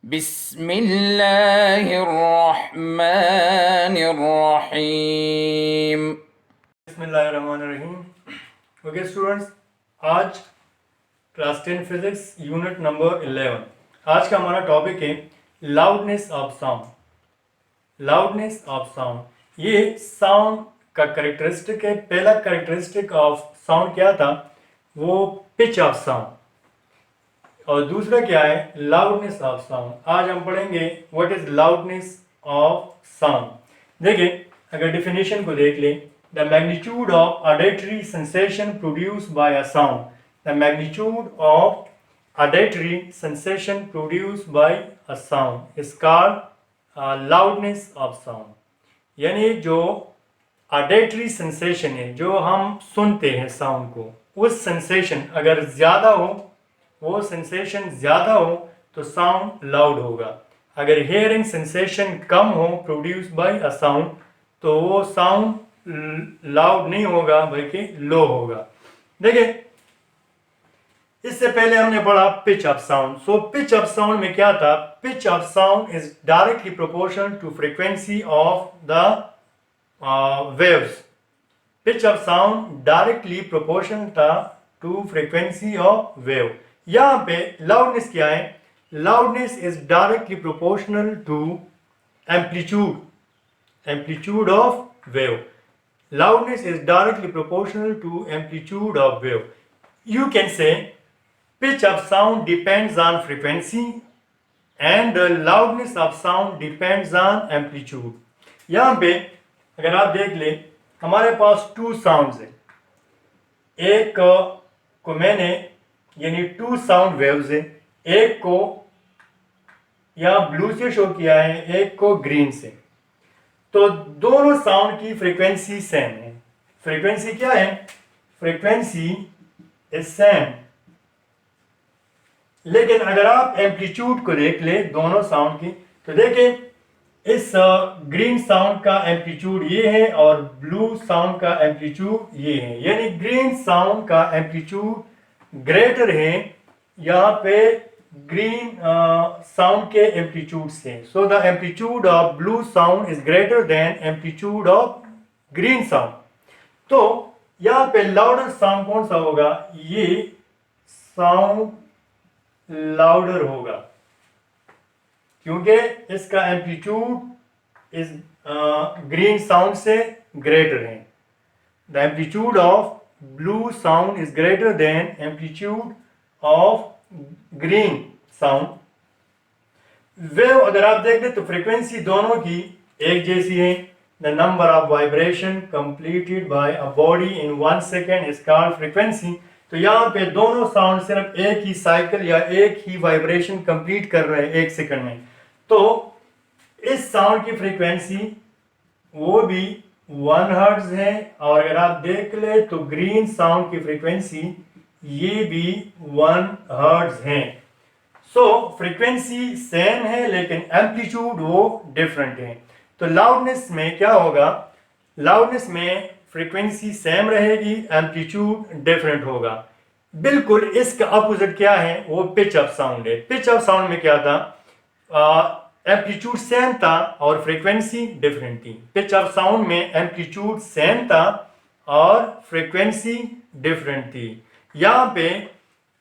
बिस्मिल्लाहिर्रहमानिर्रहीम। बिस्मिल्लाहिर्रहमानिर्रहीम। Okay students, आज क्लास 10 फिजिक्स यूनिट नंबर 11। आज का हमारा टॉपिक है loudness of sound. Loudness of sound ये साउंड का करेक्टरिस्टिक है। पहला करेक्टरिस्टिक ऑफ साउंड क्या था? वो पिच ऑफ साउंड। और दूसरा क्या है? Loudness of sound. आज हम पढ़ेंगे what is loudness of sound. देखिए, अगर डिफिनेशन को देख लें, the magnitude of auditory sensation produced by a sound. The magnitude of auditory sensation produced by a sound is called loudness of sound. यानी जो ऑडिटरी सेंसेशन है, जो हम सुनते हैं साउंड को, उस सेंसेशन अगर ज़्यादा हो, वो सेंसेशन ज़्यादा हो तो साउंड लाउड होगा। अगर हियरिंग सेंसेशन कम हो प्रोड्यूस बाय अ साउंड, तो वो साउंड लाउड नहीं होगा बल्कि लो होगा। देखिए, इससे पहले हमने पढ़ा pitch of sound. So pitch of sound में क्या था? Pitch of sound is directly proportional to frequency of the waves. Pitch of sound directly proportional था to frequency of wave. यहाँ पे loudness क्या है? Loudness is directly proportional to amplitude of wave. Loudness is directly proportional to amplitude of wave. You can say pitch of sound depends on frequency and the loudness of sound depends on amplitude. यहाँ पे अगर आप देख ले, हमारे पास to sounds हैं। एक को मैंने यानी टू साउंड वेव्स है, एक को यहाँ ब्लू से शो किया है, एक को ग्रीन से। तो दोनों साउंड की फ्रीक्वेंसी सेम है। फ्रीक्वेंसी क्या है? Frequency is same. लेकिन अगर आप एम्पलीट्यूड को देख ले दोनों साउंड की, तो देखें इस ग्रीन साउंड का एम्पलीट्यूड ये है और ब्लू साउंड का एम्पलीट्यूड ये है। यानी ग्रीन साउंड का एम्पलीट्यूड ग्रेटर है यहाँ पे ग्रीन साउंड के एम्पलीट्यूड से। So the amplitude of blue sound is greater than amplitude of green sound. तो यहाँ पे लाउडर साउंड कौन सा होगा? ये साउंड लाउडर होगा क्योंकि इसका एम्पलीट्यूड इस ग्रीन साउंड से ग्रेटर है। The amplitude of blue sound is greater than amplitude of green sound. Wave अगर आप देख लें तो फ्रीक्वेंसी दोनों की एक जैसी है। The number of vibration completed by a body in 1 second is called frequency. तो यहाँ पे दोनों साउंड सिर्फ एक ही साइकिल या एक ही वाइब्रेशन कंप्लीट कर रहे हैं 1 सेकंड में। तो इस साउंड की फ्रीक्वेंसी वो भी 1 हर्ट्ज है। और अगर आप देख ले तो ग्रीन साउंड की फ्रीक्वेंसी ये भी 1 हर्ट्ज है। सो फ्रीक्वेंसी सेम है लेकिन एम्पलीट्यूड वो डिफरेंट है। तो लाउडनेस में क्या होगा? लाउडनेस में फ्रीक्वेंसी सेम रहेगी, एम्पलीट्यूड डिफरेंट होगा। बिल्कुल इसका अपोजिट क्या है? वो पिच ऑफ साउंड है। पिच ऑफ साउंड में क्या था? एम्पलीट्यूड सेम था और फ्रीक्वेंसी डिफरेंट थी। पिच ऑफ साउंड में एम्पलीट्यूड सेम था और फ्रीक्वेंसी डिफरेंट थी। यहाँ पे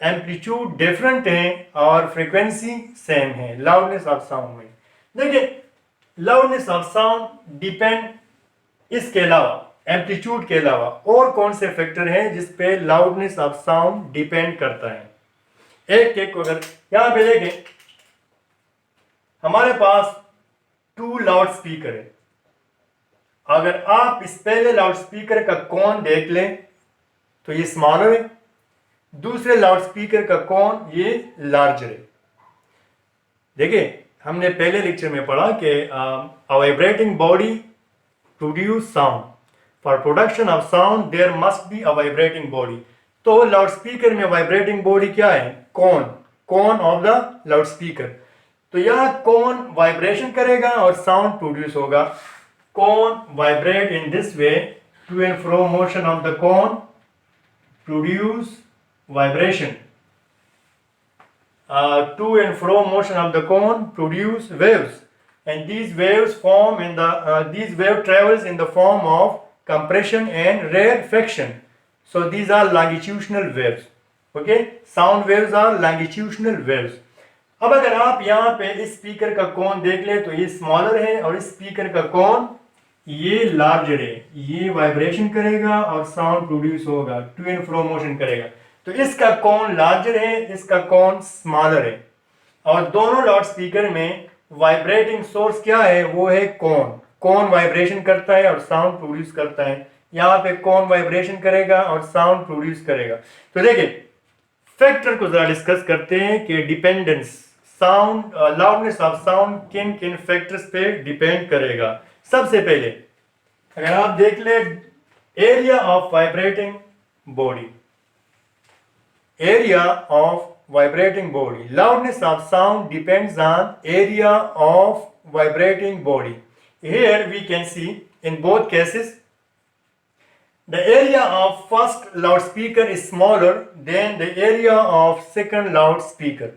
एम्पलीट्यूड डिफरेंट है और फ्रीक्वेंसी सेम है लाउडनेस ऑफ साउंड में। देखिए, लाउडनेस ऑफ साउंड डिपेंड इसके अलावा, एम्पलीट्यूड के अलावा और कौन से फैक्टर हैं जिस पे लाउडनेस ऑफ साउंड डिपेंड करता है? एक एक को अगर यहाँ पे देखें, हमारे पास 2 लाउड स्पीकर है। अगर आप इस पहले लाउड स्पीकर का कोन देख लें तो ये स्मॉलर है, दूसरे लाउड स्पीकर का कोन ये लार्जर है। देखिए, हमने पहले लेक्चर में पढ़ा कि a vibrating body produce sound. For production of sound there must be a vibrating body. तो लाउड स्पीकर में वाइब्रेटिंग बॉडी क्या है? Cone of the loud speaker. तो यहाँ कोन वाइब्रेशन करेगा और साउंड प्रोड्यूस होगा। Cone vibrate in this way, to and fro motion of the cone produce vibration. to and fro motion of the cone produce waves, and these waves form in the these wave travels in the form of compression and rarefaction. So these are longitudinal waves. Okay, sound waves are longitudinal waves. अब अगर आप यहाँ पे इस speaker का कोन देख ले तो ये स्मॉलर है और इस स्पीकर का कोन ये लार्जर है, ये वाइब्रेशन करेगा और साउंड प्रोड्यूस होगा, टू एंड फ्रो मोशन करेगा। तो इसका कोन लार्जर है, इसका कोन स्मॉलर है, और दोनों लाउड स्पीकर में वाइब्रेटिंग सोर्स क्या है, वो है कोन। कोन वाइब्रेशन करता है और साउंड प्रोड्यूस करता है। यहाँ पे कोन वाइब्रेशन करेगा और साउंड प्रोड्यूस करेगा। तो देखिए फैक्टर को जरा डिस्कस करते हैं कि dependence sound loudness of sound किन किन फैक्टर्स पे डिपेंड करेगा। सबसे पहले अगर आप देख ले area of vibrating body, area of vibrating body. Loudness of sound depends on area of vibrating body. Here we can see in both cases the area of first loudspeaker is smaller than the area of second loudspeaker.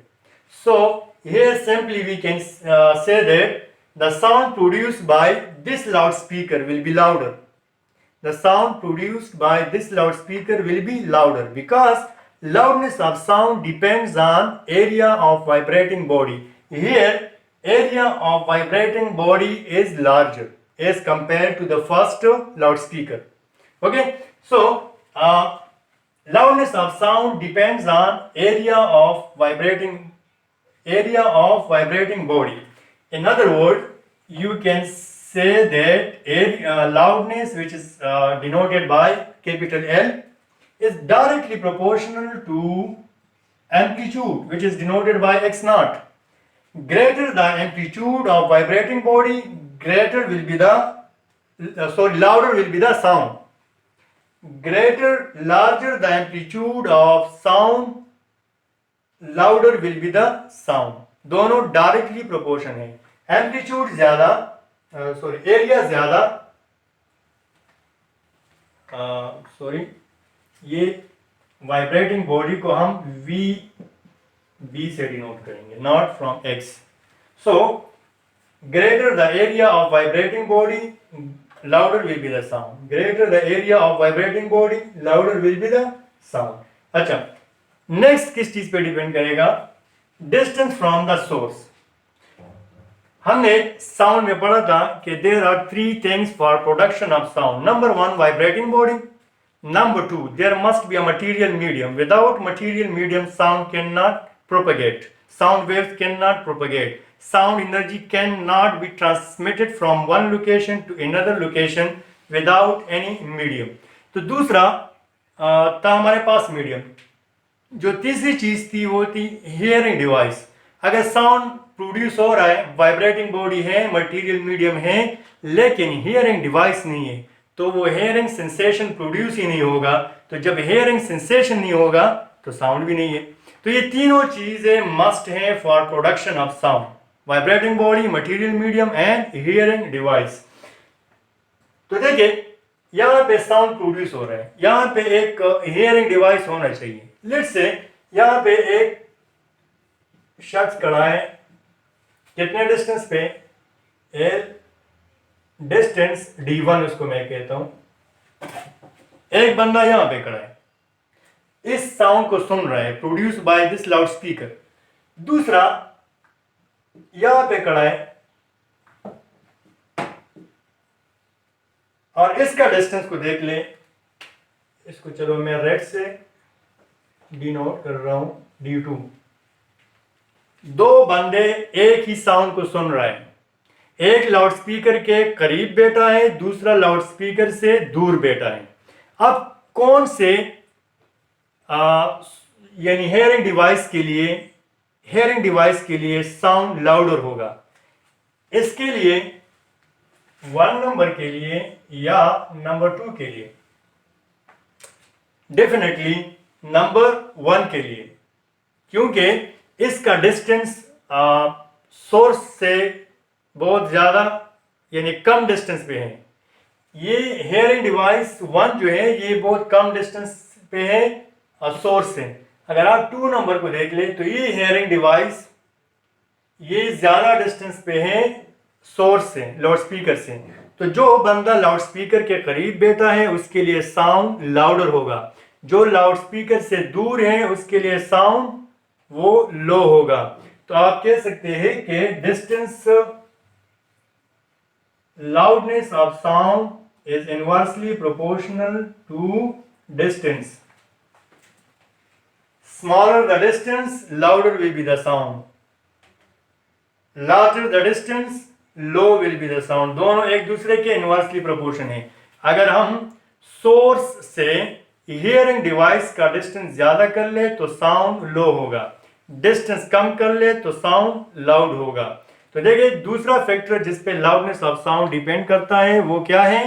So here simply we can say that the sound produced by this loudspeaker will be louder. The sound produced by this loudspeaker will be louder because loudness of sound depends on area of vibrating body. Here area of vibrating body is larger as compared to the first loudspeaker. Okay, so loudness of sound depends on area of vibrating body. In other words, you can say that loudness, which is denoted by capital L, is directly proportional to amplitude, which is denoted by x naught. Greater the amplitude of vibrating body, louder will be the sound. Larger the amplitude of sound, louder will be the sound. दोनों directly proportion है। Amplitude ज्यादा, area ज्यादा, ये vibrating body को हम B से denote करेंगे, not from X. So greater the area of vibrating body, louder will be the sound. Greater the area of vibrating body, louder will be the sound. अच्छा, next किस चीज पे depend करेगा? Distance from the source. हमने sound में पढ़ा था कि there are 3 things for production of sound. Number 1 vibrating body, number 2 there must be a material medium. Without material medium sound cannot propagate, sound waves cannot propagate, sound energy cannot be transmitted from one location to another location without any medium. तो दूसरा था हमारे पास medium. जो तीसरी चीज थी वो थी हियरिंग डिवाइस। अगर साउंड प्रोड्यूस हो रहा है, वाइब्रेटिंग बॉडी है, मटेरियल मीडियम है, लेकिन हियरिंग डिवाइस नहीं है, तो वो हेयरिंग सेंसेशन प्रोड्यूस ही नहीं होगा। तो जब हेयरिंग सेंसेशन नहीं होगा तो साउंड भी नहीं है। तो ये तीनों चीजें मस्ट हैं for production of sound: vibrating body, material medium and hearing device. तो देखिए यहाँ पे साउंड प्रोड्यूस हो रहा है, यहाँ पे एक हियरिंग डिवाइस होना चाहिए। लेट्स से यहाँ पे एक शख्स खड़ा है, कितने डिस्टेंस पे? डिस्टेंस d1 उसको मैं कहता हूं। एक बंदा यहां पे खड़ा है, इस साउंड को सुन रहा है, produce by this loud speaker. दूसरा यहां पे खड़ा है और इसका डिस्टेंस को देख ले, इसको चलो मैं रेड से डिनोट कर रहा हूं, d2। दो बंदे एक ही साउंड को सुन रहा है, एक लाउडस्पीकर के करीब बैठा है, दूसरा लाउडस्पीकर से दूर बैठा है। अब कौन से यानी हेयरिंग डिवाइस के लिए साउंड लाउडर होगा? इसके लिए 1 नंबर के लिए या नंबर 2 के लिए? डेफिनेटली नंबर 1 के लिए, क्योंकि इसका डिस्टेंस सोर्स से बहुत ज्यादा यानी कम डिस्टेंस पे है। ये हेयरिंग डिवाइस 1 जो है ये बहुत कम डिस्टेंस पे है सोर्स से, अगर आप 2 नंबर को देख ले तो ये हेयरिंग डिवाइस ये ज्यादा डिस्टेंस पे है सोर्स से, लाउड स्पीकर से। तो जो बंदा लाउड स्पीकर के करीब बैठा है उसके लिए साउंड लाउडर होगा, जो लाउड स्पीकर से दूर है उसके लिए साउंड वो लो होगा। तो आप कह सकते हैं कि distance loudness of sound is inversely proportional to distance. Smaller the distance, louder will be the sound. Larger the distance, low will be the sound. दोनों एक दूसरे के इनवर्सली प्रोपोर्शन है। अगर हम सोर्स से हियरिंग डिवाइस का डिस्टेंस ज्यादा कर ले तो साउंड लो होगा, डिस्टेंस कम कर ले तो साउंड लाउड होगा। तो देखिए दूसरा फैक्टर जिस पे लाउडनेस ऑफ साउंड डिपेंड करता है वो क्या है,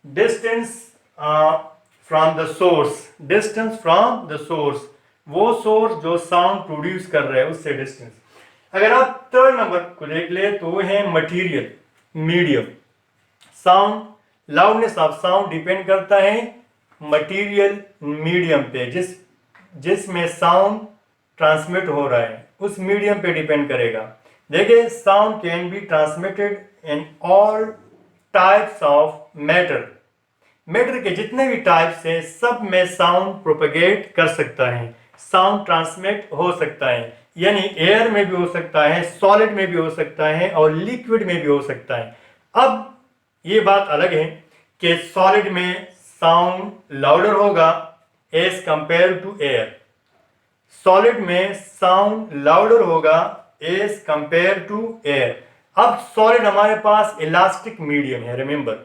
distance from the source. Distance from the source, वो सोर्स जो साउंड प्रोड्यूस कर रहा है उससे डिस्टेंस। अगर आप थर्ड नंबर को देख ले तो वो है material medium. Sound loudness of sound depend करता है मटीरियल मीडियम पे, जिसमें साउंड ट्रांसमिट हो रहा है उस मीडियम पे डिपेंड करेगा। देखिए sound can be transmitted in all types of matter. Matter के जितने भी टाइप्स हैं सब में साउंड प्रोपेगेट कर सकता है, साउंड ट्रांसमिट हो सकता है। यानी एयर में भी हो सकता है, सॉलिड में भी हो सकता है और लिक्विड में भी हो सकता है। अब ये बात अलग है कि सॉलिड में साउंड लाउडर होगा as compare to air, solid में साउंड लाउडर होगा एज कंपेयर टू एयर। अब सॉलिड हमारे पास इलास्टिक मीडियम है। रिमेंबर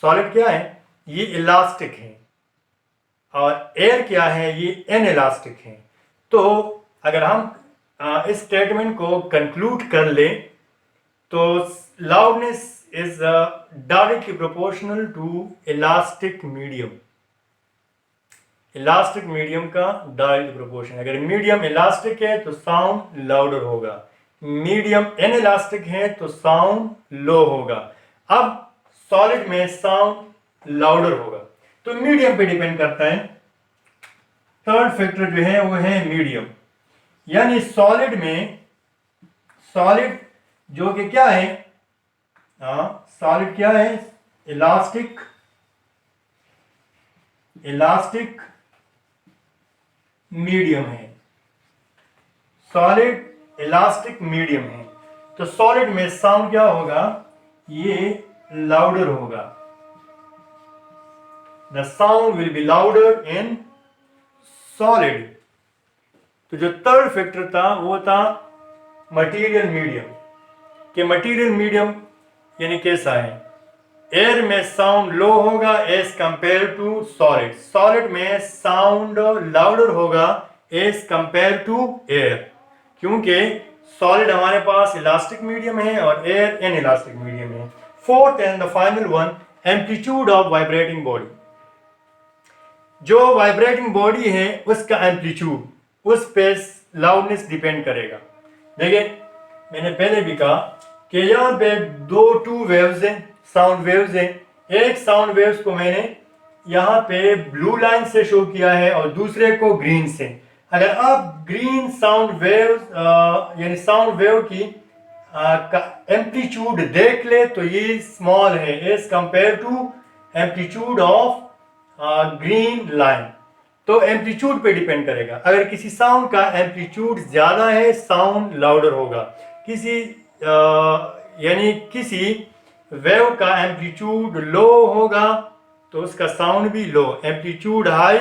सॉलिड क्या है, ये इलास्टिक है, और एयर क्या है, ये इनइलास्टिक है। तो अगर हम इस स्टेटमेंट को कंक्लूड कर ले तो loudness is directly proportional to elastic medium. Elastic medium का डायरेक्ट प्रोपोर्शन, अगर मीडियम इलास्टिक है तो साउंड लाउडर होगा, मीडियम इनइलास्टिक है तो साउंड लो होगा। अब सॉलिड में साउंड लाउडर होगा, तो मीडियम पे डिपेंड करता है। थर्ड फैक्टर जो है वो है मीडियम, यानी सॉलिड में, सॉलिड जो कि क्या है, सॉलिड क्या है, इलास्टिक, इलास्टिक मीडियम है। सॉलिड इलास्टिक मीडियम है, तो सॉलिड में साउंड क्या होगा, ये लाउडर होगा। The sound will be louder in solid. तो जो थर्ड फैक्टर था वो था मटेरियल मीडियम, कि मटेरियल मीडियम यानी कैसा है, एयर में साउंड लो होगा as compare to solid, solid में साउंड लाउडर होगा एज कंपेयर टू एयर, क्योंकि सॉलिड हमारे पास इलास्टिक मीडियम है और एयर इनइलास्टिक मीडियम है। Fourth and the final one, amplitude of vibrating body. जो वाइब्रेटिंग बॉडी है उसका एम्पलीट्यूड, उस पे लाउडनेस डिपेंड करेगा। देखिए मैंने पहले भी कहा कि यहाँ पे टू वेव्स हैं, साउंड वेव्स हैं। एक साउंड वेव्स को मैंने यहाँ पे ब्लू लाइन से शो किया है और दूसरे को ग्रीन से। अगर आप ग्रीन साउंड वेव यानी साउंड वेव की का एम्पलीट्यूड देख ले तो ये स्मॉल है as compare to amplitude of green line. तो एम्पलीट्यूड पे डिपेंड करेगा। अगर किसी साउंड का एम्पलीट्यूड ज्यादा है साउंड लाउडर होगा, किसी यानी किसी वेव का एम्पलीट्यूड लो होगा तो उसका साउंड भी लो। एम्पलीट्यूड हाई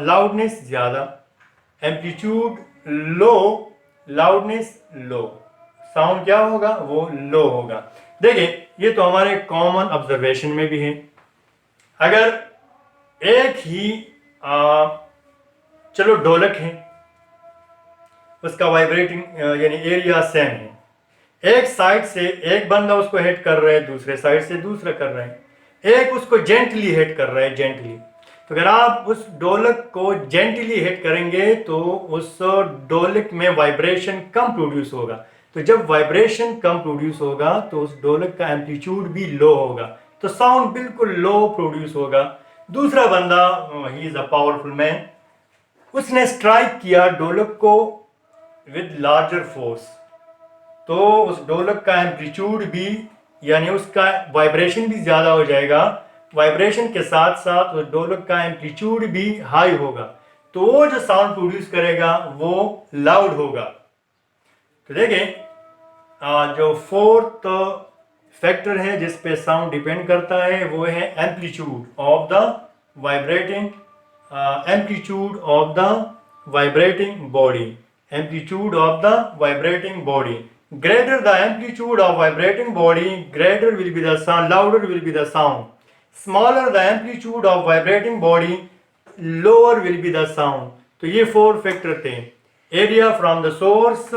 लाउडनेस ज्यादा, एम्पलीट्यूड लो लाउडनेस लो, साउंड क्या होगा, वो लो होगा। देखिए ये तो हमारे कॉमन ऑब्जर्वेशन में भी है। अगर एक ही चलो ढोलक है, उसका वाइब्रेटिंग यानी एरिया सेम है, एक साइड से एक बंदा उसको हिट कर रहा है, दूसरे साइड से दूसरा कर रहा है, एक उसको जेंटली हिट कर रहा है, जेंटली। तो अगर आप उस ढोलक को जेंटली हिट करेंगे तो उस ढोलक में वाइब्रेशन कम प्रोड्यूस होगा। तो जब वाइब्रेशन कम प्रोड्यूस होगा तो उस ढोलक का एम्पलीट्यूड भी लो होगा, तो साउंड बिल्कुल लो प्रोड्यूस होगा। दूसरा बंदा, he is a powerful man, उसने स्ट्राइक किया ढोलक को विद लार्जर फोर्स, तो उस ढोलक का एम्पलीट्यूड भी यानी उसका वाइब्रेशन भी ज़्यादा हो जाएगा, वाइब्रेशन के साथ साथ उस ढोलक का एम्पलीट्यूड भी हाई होगा, तो वो जो साउंड प्रोड्यूस करेगा वो लाउड होगा। तो देखें जो फोर्थ फैक्टर है जिस पे साउंड डिपेंड करता है वो है amplitude of the vibrating amplitude of the vibrating body, amplitude of the vibrating body. Greater the amplitude of vibrating body, greater will be the sound, louder will be the sound. Smaller the amplitude of vibrating body, lower will be the sound. तो ये four factor थे। Area from the source,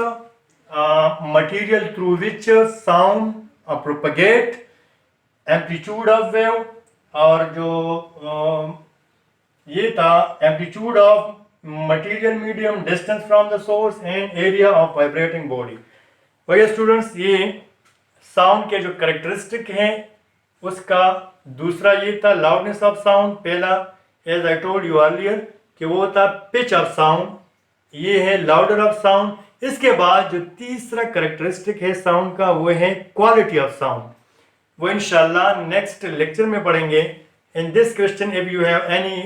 material through which sound propagate, amplitude of wave, और जो ये था amplitude of material medium, distance from the source and area of vibrating body. वही students, ये sound के जो करेक्टरिस्टिक हैं उसका दूसरा ये था लाउडनेस ऑफ साउंड। पहला as I told you earlier कि वो था पिच ऑफ साउंड, ये है लाउडर ऑफ साउंड। इसके बाद जो तीसरा करेक्टरिस्टिक है साउंड का वो है क्वालिटी ऑफ साउंड, वो इंशाल्लाह नेक्स्ट लेक्चर में पढ़ेंगे। In this question if you have any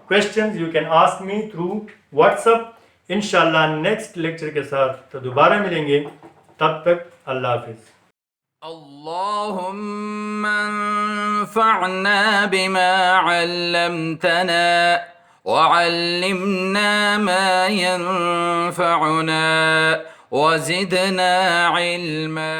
questions you can ask me through WhatsApp। इंशाल्लाह नेक्स्ट लेक्चर के साथ तो दोबारा मिलेंगे, तब तक अल्लाह हाफिज। अल्लाहुम्मा अंफअना बिमा अल्लमतना वअल्लिमना मा यंफअना वज़िदना इल्मा।